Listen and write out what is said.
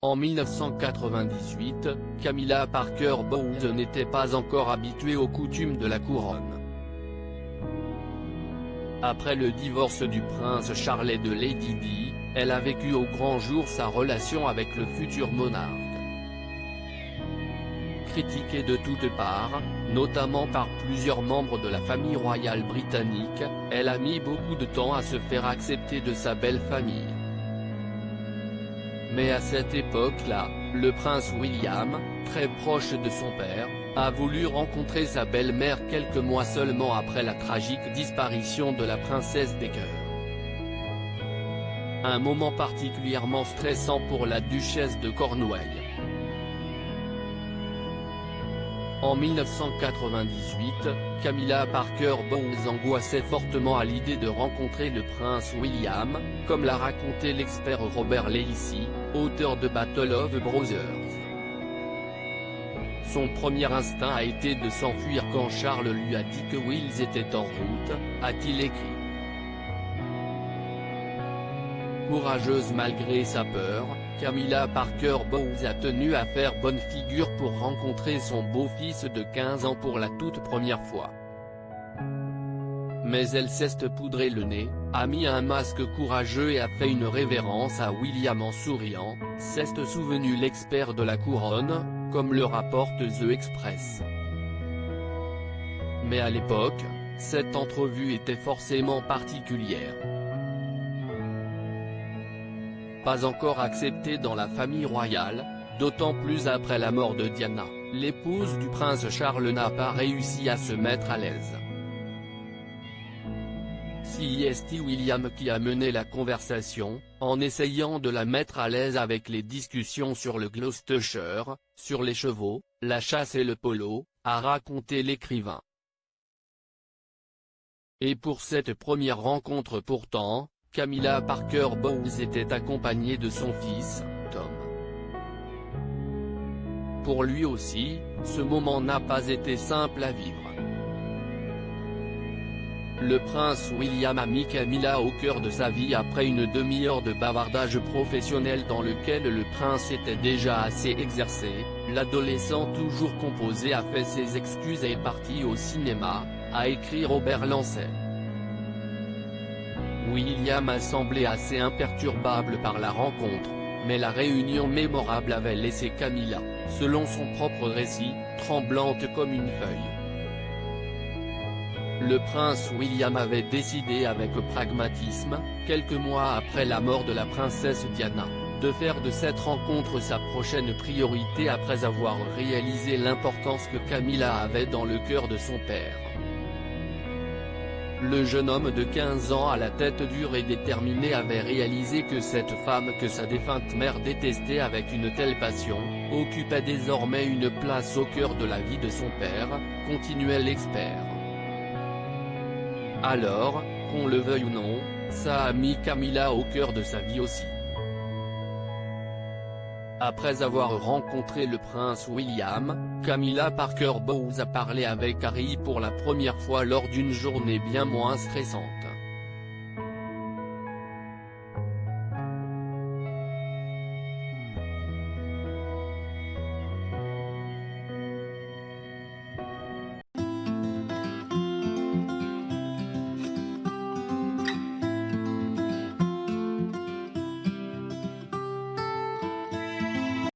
En 1998, Camilla Parker Bowles n'était pas encore habituée aux coutumes de la couronne. Après le divorce du prince Charles et de Lady Di, elle a vécu au grand jour sa relation avec le futur monarque. Critiquée de toutes parts, notamment par plusieurs membres de la famille royale britannique, elle a mis beaucoup de temps à se faire accepter de sa belle famille. Mais à cette époque-là, le prince William, très proche de son père, a voulu rencontrer sa belle-mère quelques mois seulement après la tragique disparition de la princesse des cœurs. Un moment particulièrement stressant pour la duchesse de Cornouailles. En 1998, Camilla Parker Bowles angoissait fortement à l'idée de rencontrer le prince William, comme l'a raconté l'expert Robert Lacey, auteur de Battle of Brothers. Son premier instinct a été de s'enfuir quand Charles lui a dit que Wills était en route, a-t-il écrit. Courageuse malgré sa peur, Camilla Parker Bowles a tenu à faire bonne figure pour rencontrer son beau-fils de 15 ans pour la toute première fois. Mais elle s'est poudré le nez, a mis un masque courageux et a fait une révérence à William en souriant, s'est souvenu l'expert de la couronne, comme le rapporte The Express. Mais à l'époque, cette entrevue était forcément particulière. Pas encore acceptée dans la famille royale, d'autant plus après la mort de Diana, l'épouse du prince Charles n'a pas réussi à se mettre à l'aise. C'est William qui a mené la conversation, en essayant de la mettre à l'aise avec les discussions sur le Gloucestershire, sur les chevaux, la chasse et le polo, a raconté l'écrivain. Et pour cette première rencontre pourtant, Camilla Parker Bowles était accompagnée de son fils, Tom. Pour lui aussi, ce moment n'a pas été simple à vivre. Le prince William a mis Camilla au cœur de sa vie après une demi-heure de bavardage professionnel dans lequel le prince était déjà assez exercé. L'adolescent toujours composé a fait ses excuses et est parti au cinéma, a écrit Robert Lancet. William a semblé assez imperturbable par la rencontre, mais la réunion mémorable avait laissé Camilla, selon son propre récit, tremblante comme une feuille. Le prince William avait décidé avec pragmatisme, quelques mois après la mort de la princesse Diana, de faire de cette rencontre sa prochaine priorité après avoir réalisé l'importance que Camilla avait dans le cœur de son père. Le jeune homme de 15 ans à la tête dure et déterminée avait réalisé que cette femme que sa défunte mère détestait avec une telle passion, occupait désormais une place au cœur de la vie de son père, continuait l'expert. Alors, qu'on le veuille ou non, ça a mis Camilla au cœur de sa vie aussi. Après avoir rencontré le prince William, Camilla Parker Bowles a parlé avec Harry pour la première fois lors d'une journée bien moins stressante.